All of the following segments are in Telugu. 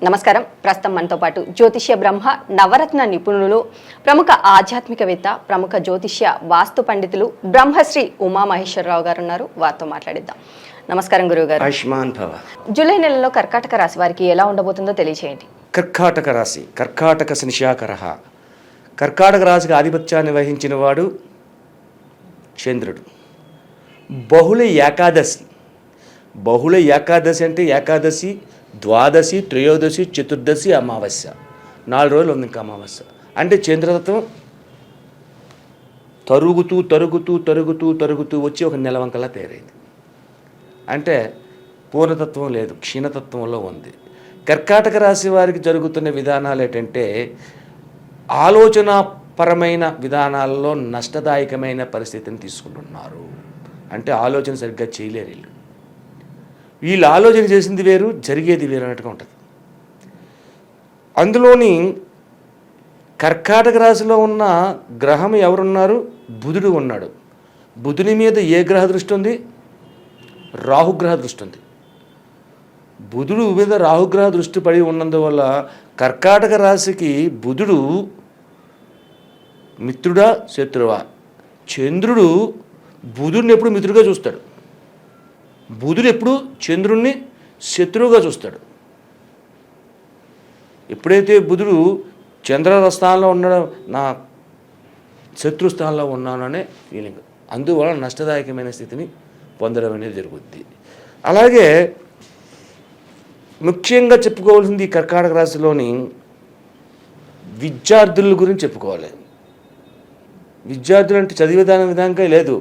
నమస్కారం. ప్రస్తుతం మనతో పాటు జ్యోతిష్య బ్రహ్మ నవరత్న నిపుణులు, ప్రముఖ ఆధ్యాత్మికవేత్త, ప్రముఖ జ్యోతిష్య వాస్తు పండితులు బ్రహ్మశ్రీ ఉమామహేశ్వరరావు గారు ఉన్నారు. వారితో మాట్లాడిద్దాం. నమస్కారం గురువుగారు. ఆయుష్మాన్ భవ. జూలై నెలలో కర్కాటక రాశి వారికి ఎలా ఉండబోతుందో తెలియజేయండి. కర్కాటక రాశి, కర్కాటక శనిశాకరః. కర్కాటక రాశికి ఆధిపత్యాన్ని వహించిన వాడు చంద్రుడు. బహుళ ఏకాదశి. బహుళ ఏకాదశి అంటే ఏకాదశి, ద్వాదశి, త్రయోదశి, చతుర్దశి, అమావాస్య. 4 రోజులు ఉంది ఇంకా అమావాస్య. అంటే చంద్రతత్వం తరుగుతూ తరుగుతూ తరుగుతూ తరుగుతూ వచ్చి ఒక నెలవంకలా తయారైంది. అంటే పూర్ణతత్వం లేదు, క్షీణతత్వంలో ఉంది. కర్కాటక రాశి వారికి జరుగుతున్న విధానాలు ఏంటంటే ఆలోచనాపరమైన విధానాల్లో నష్టదాయకమైన పరిస్థితిని తీసుకుంటున్నారు. అంటే ఆలోచన సరిగ్గా చేయలేరు వీళ్ళు. వీళ్ళు ఆలోచన చేసింది వేరు, జరిగేది వేరు అన్నట్టుగా ఉంటుంది. అందులోని కర్కాటక రాశిలో ఉన్న గ్రహం ఎవరున్నారు? బుధుడు ఉన్నాడు. బుధుని మీద ఏ గ్రహ దృష్టి ఉంది? రాహుగ్రహ దృష్టి ఉంది. బుధుడు మీద రాహుగ్రహ దృష్టి పడి ఉన్నందువల్ల కర్కాటక రాశికి బుధుడు మిత్రుడా శత్రువా? చంద్రుడు బుధుడిని ఎప్పుడు మిత్రుడిగా చూస్తాడు, బుధుడు ఎప్పుడు చంద్రుణ్ణి శత్రువుగా చూస్తాడు. ఎప్పుడైతే బుధుడు చంద్ర స్థానంలో ఉండడం, నా శత్రు స్థానంలో ఉన్నాననే ఫీలింగ్, అందువల్ల నష్టదాయకమైన స్థితిని పొందడం అనేది జరుగుద్ది. అలాగే ముఖ్యంగా చెప్పుకోవాల్సింది ఈ కర్కాటక రాశిలోని విద్యార్థుల గురించి చెప్పుకోవాలి. విద్యార్థులు అంటే చదివే విధంగా లేదు,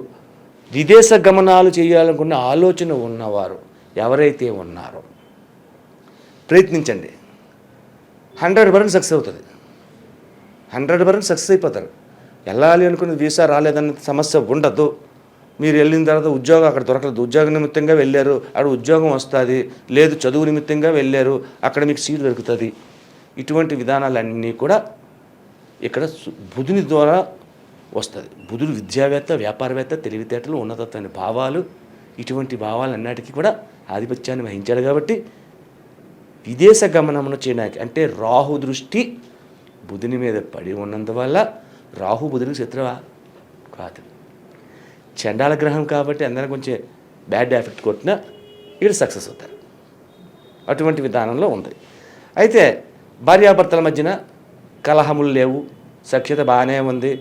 విదేశ గమనాలు చేయాలనుకున్న ఆలోచన ఉన్నవారు ఎవరైతే ఉన్నారో ప్రయత్నించండి. 100% సక్సెస్ అవుతుంది. 100% సక్సెస్ అయిపోతారు. వెళ్ళాలి అనుకున్న వీసా రాలేదన్న సమస్య ఉండదు. మీరు వెళ్ళిన తర్వాత ఉద్యోగం అక్కడ దొరకలేదు, ఉద్యోగ నిమిత్తంగా వెళ్ళారు, అక్కడ ఉద్యోగం వస్తుంది. లేదు చదువు నిమిత్తంగా వెళ్ళారు, అక్కడ మీకు సీట్ దొరుకుతుంది. ఇటువంటి విధానాలన్నీ కూడా ఇక్కడ బుధుని ద్వారా వస్తుంది. బుధుడు విద్యావేత్త, వ్యాపారవేత్త, తెలివితేటలు, ఉన్నతత్వమైన భావాలు, ఇటువంటి భావాలన్నిటికీ కూడా ఆధిపత్యాన్ని వహించాడు. కాబట్టి విదేశ గమనమును చేయడానికి అంటే రాహు దృష్టి బుధుని మీద పడి ఉన్నందువల్ల రాహు బుధుడికి శత్రువా కాదు, చండాల గ్రహం కాబట్టి అందరూ కొంచెం బ్యాడ్ ఎఫెక్ట్ కొట్టినా వీళ్ళు సక్సెస్ అవుతారు. అటువంటి విధానంలో ఉంది. అయితే భార్యాభర్తల మధ్యన కలహములు లేవు, సఖ్యత బాగానే ఉంది,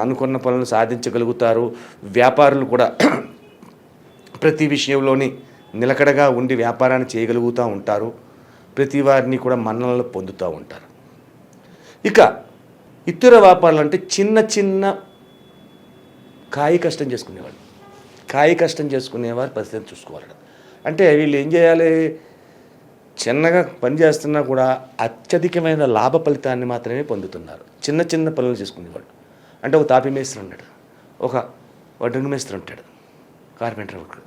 అనుకున్న పనులు సాధించగలుగుతారు. వ్యాపారులు కూడా ప్రతి విషయంలోని నిలకడగా ఉండి వ్యాపారాన్ని చేయగలుగుతూ ఉంటారు. ప్రతి వారిని కూడా మన్ననలు పొందుతూ ఉంటారు. ఇక ఇతర వ్యాపారాలు అంటే చిన్న చిన్న కాయ కష్టం చేసుకునేవాళ్ళు, కాయ కష్టం చేసుకునేవారు పరిస్థితిని చూసుకోవాలి. అంటే వీళ్ళు ఏం చేయాలి? చిన్నగా పని చేస్తున్నా కూడా అత్యధికమైన లాభ ఫలితాన్ని మాత్రమే పొందుతున్నారు. చిన్న చిన్న పనులు చేసుకునేవాళ్ళు అంటే ఒక తాపి మేస్త్రి ఉంటాడు, ఒక వడ్రంగి మేస్త్రి ఉంటాడు, కార్పెంటర్ ఉంటాడు,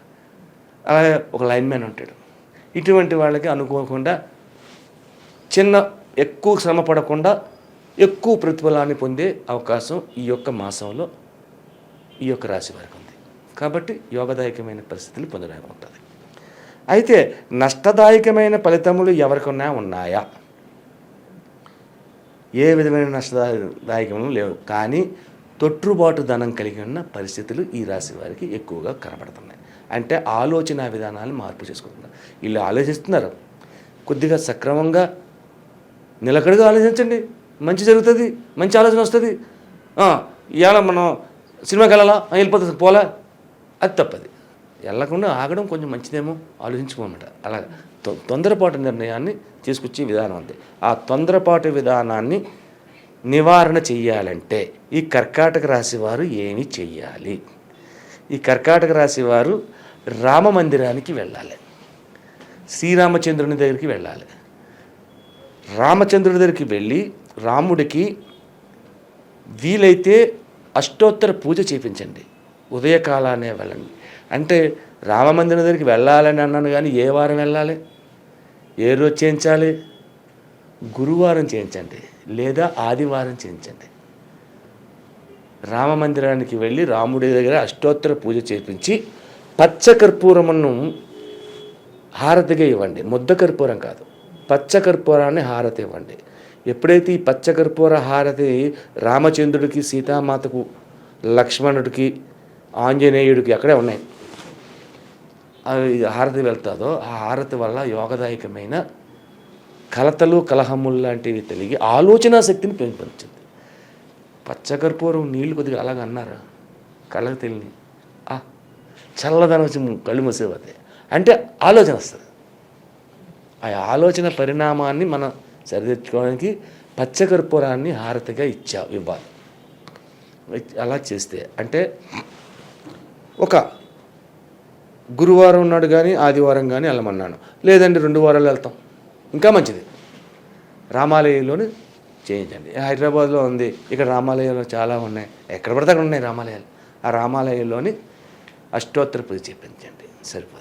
అలాగే ఒక లైన్ మ్యాన్ ఉంటాడు. ఇటువంటి వాళ్ళకి అనుకోకుండా ఎక్కువ శ్రమ పడకుండా ఎక్కువ ప్రతిఫలాన్ని పొందే అవకాశం ఈ యొక్క మాసంలో ఈ యొక్క రాశి వారికి ఉంది. కాబట్టి యోగదాయకమైన పరిస్థితులు పొందడానికి ఉంటుంది. అయితే నష్టదాయకమైన ఫలితములు ఎవరికన్నా ఉన్నాయా? ఏ విధమైన నష్టదాయకములు లేవు. కానీ తొట్టుబాటు ధనం కలిగి ఉన్న పరిస్థితులు ఈ రాశి వారికి ఎక్కువగా కనబడుతున్నాయి. అంటే ఆలోచన విధానాలు మార్పు చేసుకుంటున్నారు. వీళ్ళు ఆలోచిస్తున్నారు, కొద్దిగా సక్రమంగా నిలకడగా ఆలోచించండి, మంచి జరుగుతుంది, మంచి ఆలోచన వస్తుంది. ఇవాళ మనం సినిమాకి వెళ్ళాలా, వెళ్ళిపోతుంది, పోలా, అది తప్పది. వెళ్ళకుండా ఆగడం కొంచెం మంచిదేమో ఆలోచించుకోమాట. అలా తొందరపాటు నిర్ణయాన్ని తీసుకొచ్చే విధానం ఉంది. ఆ తొందరపాటు విధానాన్ని నివారణ చెయ్యాలంటే ఈ కర్కాటక రాశి వారు ఏమి చెయ్యాలి? ఈ కర్కాటక రాశి వారు రామ మందిరానికి వెళ్ళాలి, శ్రీరామచంద్రుని దగ్గరికి వెళ్ళాలి. రామచంద్రుడి దగ్గరికి వెళ్ళి రాముడికి వీలైతే అష్టోత్తర పూజ చేయించండి. ఉదయకాలానే వెళ్ళండి. అంటే రామమందిరం దగ్గరికి వెళ్ళాలని అన్నాను, కానీ ఏ వారం వెళ్ళాలి, ఏ రోజు చేయించాలి? గురువారం చేయించండి, లేదా ఆదివారం చేయించండి. రామమందిరానికి వెళ్ళి రాముడి దగ్గర అష్టోత్తర పూజ చేయించి పచ్చ కర్పూరమును హారతిగా ఇవ్వండి. ముద్ద కర్పూరం కాదు, పచ్చకర్పూరాన్ని హారతి ఇవ్వండి. ఎప్పుడైతే ఈ పచ్చకర్పూర హారతి రామచంద్రుడికి, సీతామాతకు, లక్ష్మణుడికి, ఆంజనేయుడికి అక్కడే ఉన్నాయి, అవి హారతి వెళ్తాదో ఆ హారతి వల్ల యోగదాయకమైన కలతలు, కలహములు లాంటివి తెలిగి ఆలోచన శక్తిని పెంపొందించింది. పచ్చకర్పూరం నీళ్లు కొద్దిగా అలాగ అన్నారు, కళ్ళకు తెలియని చల్లదనం వచ్చి కళ్ళు మూసేపోతాయి అంటే ఆలోచన వస్తుంది. ఆ ఆలోచన పరిణామాన్ని మనం సరిదిద్దుకోవడానికి పచ్చకర్పూరాన్ని హారతిగా ఇవ్వాలి. అలా చేస్తే అంటే ఒక గురువారం నాడు కానీ ఆదివారం కానీ వెళ్ళమన్నాను, లేదండి 2 వారాలు వెళ్తాం, ఇంకా మంచిది. రామాలయంలోని చేయించండి. హైదరాబాద్లో ఉంది, ఇక్కడ రామాలయాలు చాలా ఉన్నాయి, ఎక్కడ పడితే అక్కడ ఉన్నాయి రామాలయాలు. ఆ రామాలయంలోని అష్టోత్తర పూజ చేయించండి, సరిపోద్ది.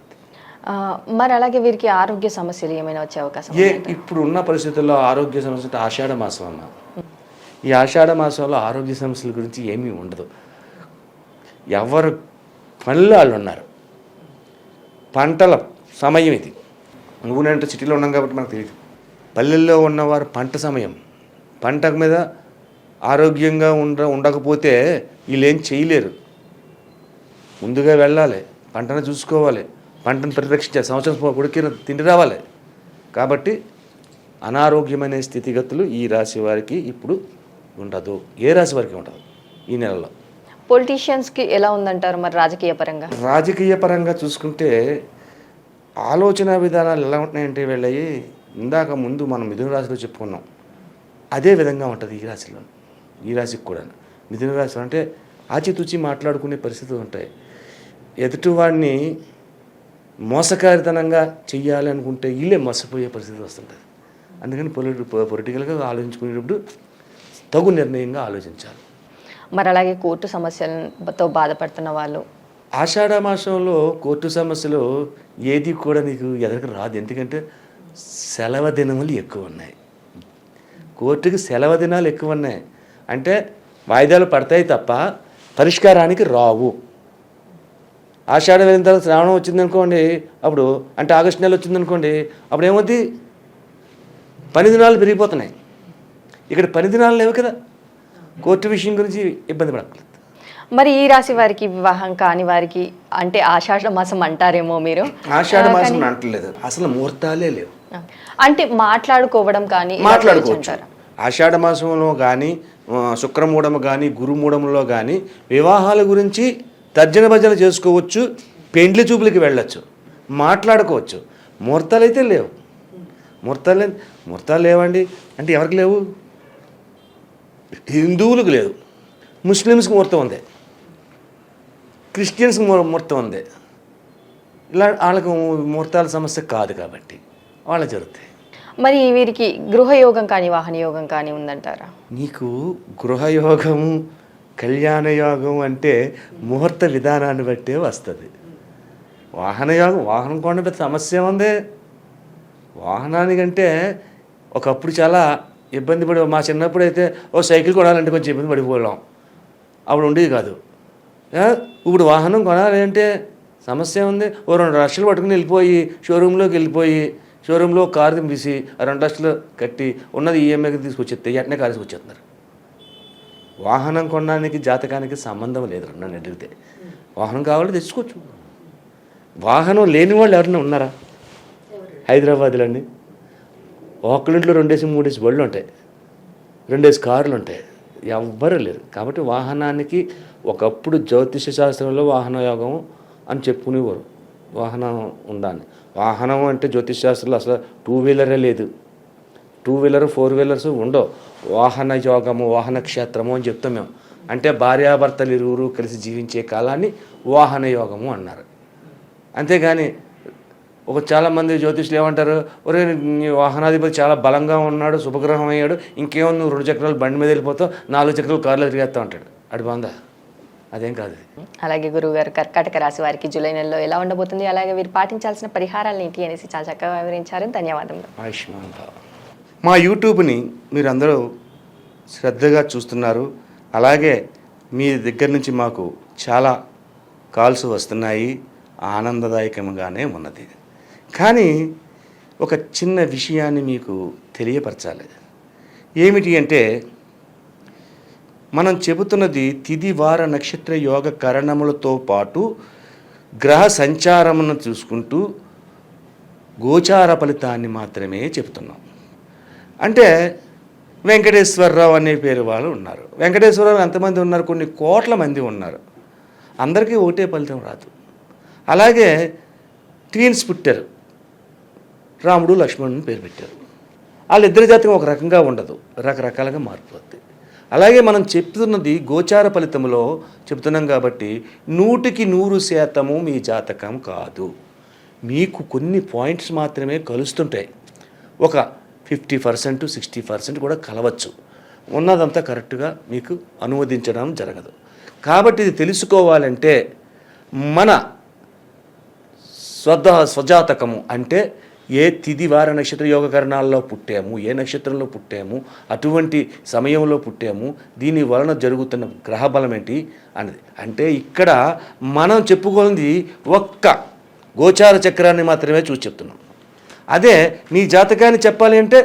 మరి అలాగే వీరికి ఆరోగ్య సమస్యలు ఏమైనా వచ్చే అవకాశం? ఇప్పుడు ఉన్న పరిస్థితుల్లో ఆరోగ్య సమస్యలు ఆషాఢ మాసం అన్న, ఈ ఆషాఢ మాసంలో ఆరోగ్య సమస్యల గురించి ఏమీ ఉండదు. ఎవరు పనులు వాళ్ళు ఉన్నారు, పంటల సమయం ఇది. నువ్వు నేను సిటీలో ఉన్నాం కాబట్టి మనకు తెలియదు. పల్లెల్లో ఉన్నవారు పంట సమయం, పంట మీద ఆరోగ్యంగా ఉండకపోతే వీళ్ళు ఏం చేయలేరు. ముందుగా వెళ్ళాలి, పంటను చూసుకోవాలి, పంటను పరిరక్షించాలి, సంవత్సరం కొడుకిన తిండి రావాలి. కాబట్టి అనారోగ్యమైన స్థితిగతులు ఈ రాశి వారికి ఇప్పుడు ఉండదు. ఏ రాశి వారికి ఉండదు ఈ నెలలో. పొలిటీషియన్స్కి ఎలా ఉందంటారు మరి రాజకీయ పరంగా? రాజకీయ పరంగా చూసుకుంటే ఆలోచన విధానాలు ఎలా ఉంటున్నాయంటే వీళ్ళవి ఇందాక ముందు మనం మిథున రాశిలో చెప్పుకున్నాం, అదే విధంగా ఉంటుంది ఈ రాశిలో. ఈ రాశికి కూడా మిథున రాశిలో అంటే ఆచితూచి మాట్లాడుకునే పరిస్థితులు ఉంటాయి. ఎదుటివాడిని మోసకారితనంగా చెయ్యాలి అనుకుంటే వీళ్ళే మోసపోయే పరిస్థితి వస్తుంటుంది. అందుకని పొలిటికల్గా ఆలోచించుకునేటప్పుడు తగు నిర్ణయంగా ఆలోచించాలి. మరి అలాగే కోర్టు సమస్యలతో బాధపడుతున్న వాళ్ళు, ఆషాఢ మాసంలో కోర్టు సమస్యలు ఏది కూడా నీకు ఎదరికి రాదు. ఎందుకంటే సెలవు దినములు ఎక్కువ ఉన్నాయి, కోర్టుకి సెలవు దినాలు ఎక్కువ ఉన్నాయి. అంటే వాయిదాలు పడతాయి తప్ప పరిష్కారానికి రావు. ఆషాఢం వెళ్ళిన తర్వాత శ్రావణం వచ్చిందనుకోండి, అప్పుడు అంటే ఆగస్టు నెల వచ్చిందనుకోండి, అప్పుడు ఏమవుతుంది, పని దినాలు పెరిగిపోతున్నాయి. ఇక్కడ పని దినాలు లేవు కదా, కోర్టు విషయం గురించి ఇబ్బంది పడట్లేదు. మరి ఈ రాశి వారికి వివాహం కాని వారికి అంటే ఆషాఢ మాసం అంటారేమో మీరు? ఆషాఢ మాసం అంటలేదు, అసలు ముహూర్తాలే లేవు. అంటే మాట్లాడుకోవడం కానీ మాట్లాడుకోవచ్చు. ఆషాఢ మాసంలో కానీ, శుక్రమూఢము కానీ, గురుమూఢములో కానీ వివాహాల గురించి తర్జన భజన చేసుకోవచ్చు, పెండ్లి చూపులకి వెళ్ళచ్చు, మాట్లాడుకోవచ్చు. ముహూర్తాలు అయితే లేవు. ముహూర్తాలు లేవండి అంటే ఎవరికి లేవు? హిందువులకు లేదు, ముస్లిమ్స్కి ముహూర్తం ఉంది, క్రిస్టియన్స్కి ముహూర్తం ఉంది. ఇలా వాళ్ళకు ముహూర్తాల సమస్య కాదు కాబట్టి వాళ్ళ జరుగుతాయి. మరి వీరికి గృహయోగం కానీ వాహన యోగం కానీ ఉందంటారా? నీకు గృహయోగము, కళ్యాణ యోగం అంటే ముహూర్త విధానాన్ని బట్టే వస్తుంది. వాహన యోగం, వాహనం కొన్న పెద్ద సమస్య ఉంది. వాహనానికంటే ఒకప్పుడు చాలా ఇబ్బంది పడి, మా చిన్నప్పుడు అయితే సైకిల్ కొనాలంటే కొంచెం ఇబ్బంది పడిపోయాం, అప్పుడు ఉండేది కాదు. ఇప్పుడు వాహనం కొనాలి అంటే సమస్య ఉంది. 2 లక్షలు పట్టుకుని వెళ్ళిపోయి షోరూంలో కారు తీసి 2 లక్షలు కట్టి ఉన్నది ఈఎంఐకి తీసుకొచ్చేస్తే వెంటనే కారు తీసుకొచ్చేస్తున్నారు. వాహనం కొనడానికి జాతకానికి సంబంధం లేదు. నన్ను అడిగితే వాహనం కావాలంటే తెచ్చుకోవచ్చు. వాహనం లేని వాళ్ళు ఎవరైనా ఉన్నారా హైదరాబాద్లో అండి? ఒక్కరింట్లో 2-3 బళ్ళు ఉంటాయి, 2 కార్లు ఉంటాయి, ఎవ్వరూ లేరు. కాబట్టి వాహనానికి ఒకప్పుడు జ్యోతిష శాస్త్రంలో వాహన యోగం అని చెప్పుకునేవారు. వాహనం ఉండాలి. వాహనం అంటే జ్యోతిష శాస్త్రంలో అసలు 2 వీలరే లేదు, 2 వీలర్ 4 వీలర్స్ ఉండవు. వాహన యోగము, వాహన క్షేత్రము అని చెప్తాం మేము. అంటే భార్యాభర్తలు ఇరువురు కలిసి జీవించే కాలాన్ని వాహన యోగము అన్నారు. అంతేగాని చాలామంది జ్యోతిష్యులు ఏమంటారు, ఒరే నీ వాహనాధిపతి చాలా బలంగా ఉన్నాడు, శుభగ్రహం అయ్యాడు, ఇంకేమో నువ్వు 2 చక్రాలు బండి మీద వెళ్ళిపోతావు, 4 చక్రాలు కారులో తిరిగేస్తా ఉంటాడు. అది బాగుందా? అదేం కాదు. అలాగే గురువుగారు కర్కాటక రాశి వారికి జూలై నెలలో ఎలా ఉండబోతుంది, అలాగే వీరు పాటించాల్సిన పరిహారాలు ఏంటి అనేసి చాలా చక్కగా వివరించారు. ధన్యవాదములు. ఆయుష్మాన్ భవ. మా యూట్యూబ్ని మీరు అందరూ శ్రద్ధగా చూస్తున్నారు. అలాగే మీ దగ్గర నుంచి మాకు చాలా కాల్స్ వస్తున్నాయి, ఆనందదాయకంగానే ఉన్నది. కానీ ఒక చిన్న విషయాన్ని మీకు తెలియపరచాలి. ఏమిటి అంటే, మనం చెబుతున్నది తిథి వార నక్షత్ర యోగ కరణములతో పాటు గ్రహ సంచారమును చూసుకుంటూ గోచార ఫలితాన్ని మాత్రమే చెబుతున్నాం. అంటే వెంకటేశ్వరరావు అనే పేరు వాళ్ళు ఉన్నారు. వెంకటేశ్వరరావు ఎంతమంది ఉన్నారు? కొన్ని కోట్ల మంది ఉన్నారు. అందరికీ ఒకటే ఫలితం రాదు. అలాగే ట్విన్స్ పుట్టారు, రాముడు లక్ష్మణుని పేరు పెట్టారు. వాళ్ళిద్దరి జాతకం ఒక రకంగా ఉండదు, రకరకాలుగా మారిపోద్ది. అలాగే మనం చెప్తున్నది గోచార ఫలితంలో చెప్తున్నాం కాబట్టి 100% మీ జాతకం కాదు. మీకు కొన్ని పాయింట్స్ మాత్రమే కలుస్తుంటాయి. ఒక 50% 60% కూడా కలవచ్చు. ఉన్నదంతా కరెక్ట్గా మీకు అనువదించడం జరగదు. కాబట్టి ఇది తెలుసుకోవాలంటే మన స్వజాతకము అంటే ఏ తిథి వార నక్షత్ర యోగకరణాల్లో పుట్టాము, ఏ నక్షత్రంలో పుట్టాము, అటువంటి సమయంలో పుట్టాము, దీని వలన జరుగుతున్న గ్రహబలం ఏంటి అన్నది. అంటే ఇక్కడ మనం చెప్పుకోనిది ఒక్క గోచార చక్రాన్ని మాత్రమే చూసి చెప్తున్నాం. అదే నీ జాతకాన్ని చెప్పాలి అంటే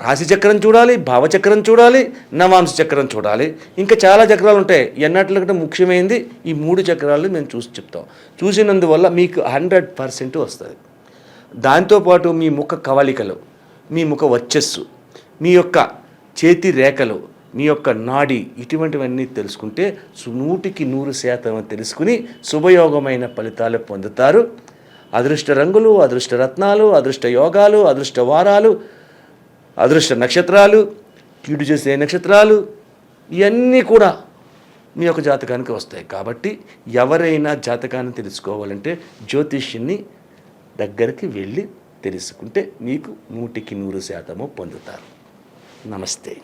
రాశి చక్రం చూడాలి, భావచక్రం చూడాలి, నవాంశ చక్రం చూడాలి, ఇంకా చాలా చక్రాలు ఉంటాయి. ఎన్నట్లకంటే ముఖ్యమైనది ఈ 3 చక్రాలు మేము చూసి చెప్తాం. చూసినందువల్ల మీకు 100% వస్తుంది. దాంతోపాటు మీ ముఖ కవళికలు, మీ ముఖ వర్చస్సు, మీ యొక్క చేతి రేఖలు, మీ యొక్క నాడి, ఇటువంటివన్నీ తెలుసుకుంటే 100% తెలుసుకుని శుభయోగమైన ఫలితాలు పొందుతారు. అదృష్ట రంగులు, అదృష్ట రత్నాలు, అదృష్ట యోగాలు, అదృష్ట వారాలు, అదృష్ట నక్షత్రాలు, కీడు చేసే నక్షత్రాలు, ఇవన్నీ కూడా మీ యొక్క జాతకానికి వస్తాయి. కాబట్టి ఎవరైనా జాతకాన్ని తెలుసుకోవాలంటే జ్యోతిష్యుని దగ్గరికి వెళ్ళి తెలుసుకుంటే మీకు 100% పొందుతారు. నమస్తే.